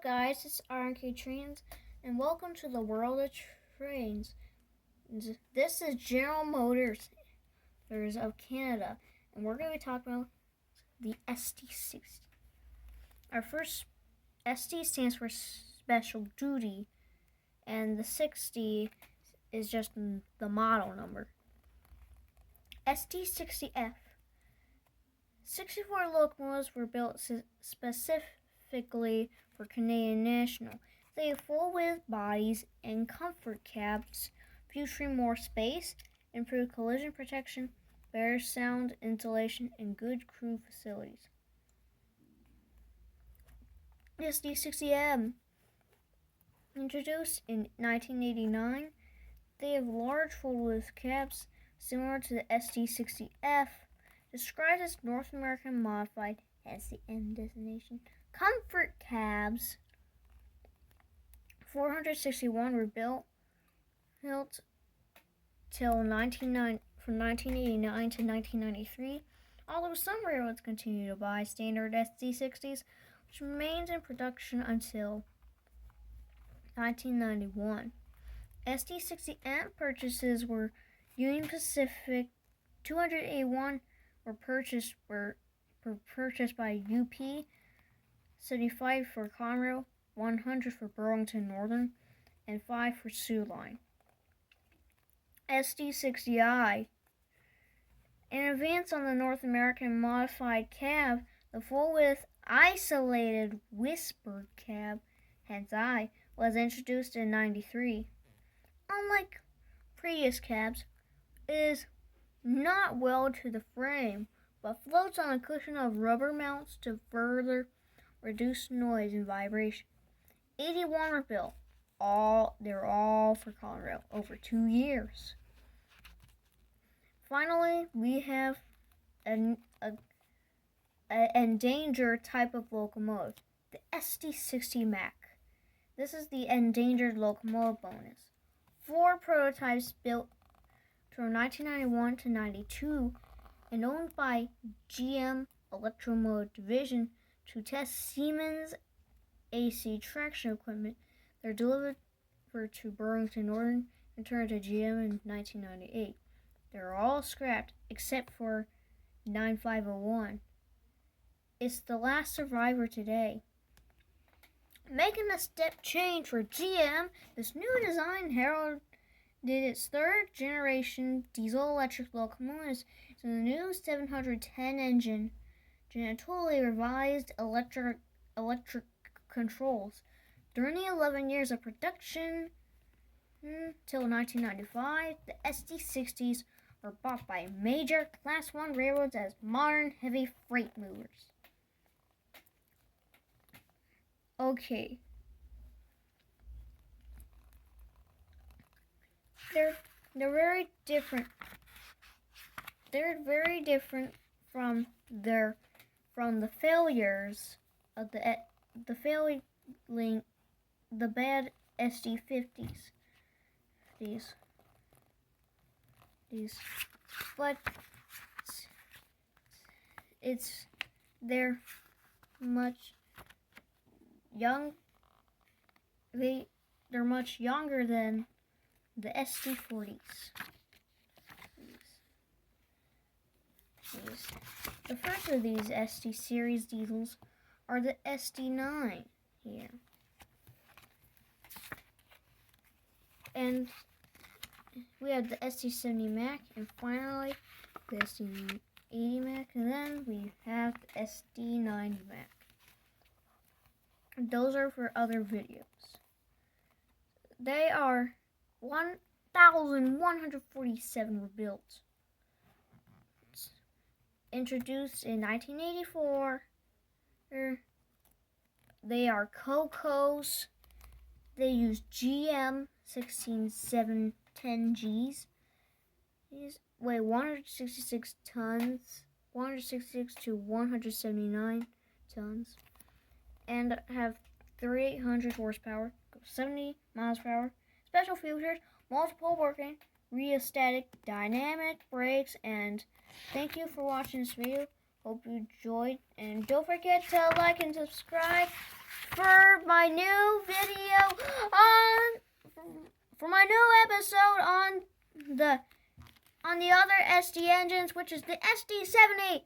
up, guys? It's RNK Trains, and welcome to the world of trains. This is General Motors of Canada, and we're going to be talking about the SD60. Our first SD stands for Special Duty, and the 60 is just the model number. SD60F. 64 locomotives were built specifically for Canadian National. They have full-width bodies and comfort cabs, featuring more space, improved collision protection, better sound insulation, and good crew facilities. SD60M. Introduced in 1989, they have large full-width cabs similar to the SD60F, described as North American modified, as the end destination. Comfort cabs. 461 were built till from 1989 to 1993, although some railroads continue to buy standard SD60s, which remains in production until 1991. SD60M purchases were Union Pacific. 281 were purchased by UP, 75 for Conrail, 100 for Burlington Northern, and 5 for Soo Line. SD60I. An advance on the North American modified cab, the full-width isolated whispered cab, hence I, was introduced in 93. Unlike previous cabs, it is not welded to the frame, but floats on a cushion of rubber mounts to further reduce noise and vibration. 81 were built. They're all for Conrail, over 2 years. Finally, we have an endangered type of locomotive, the SD60 Mac. This is the endangered locomotive bonus. 4 prototypes built from 1991 to 92 and owned by GM Electromotive Division to test Siemens AC traction equipment. They're delivered to Burlington Northern and returned to GM in 1998. They're all scrapped except for 9501. It's the last survivor today. Making a step change for GM, this new design heralded its third generation diesel-electric locomotives to the new 710 engine, and totally revised electric controls. During the 11 years of production till 1995, the SD60s were bought by major Class 1 railroads as modern heavy freight movers. Okay. They're very different. They're very different from the failures of the bad SD50s. But they're much they're much younger than the SD40s. The first of these SD series diesels are the SD9 here. And we have the SD70 Mac, and finally the SD80 Mac, and then we have the SD90 Mac. Those are for other videos. They are 1,147 were built. Introduced in 1984. They are Cocos. They use GM 16710Gs. These weigh 166 tons, 166 to 179 tons, and have 3,800 horsepower, 70 miles per hour. Special features: multiple working, rheostatic, dynamic brakes, and thank you for watching this video. Hope you enjoyed, and don't forget to like and subscribe. for my new video for my new episode on the other SD engines, which is the SD70.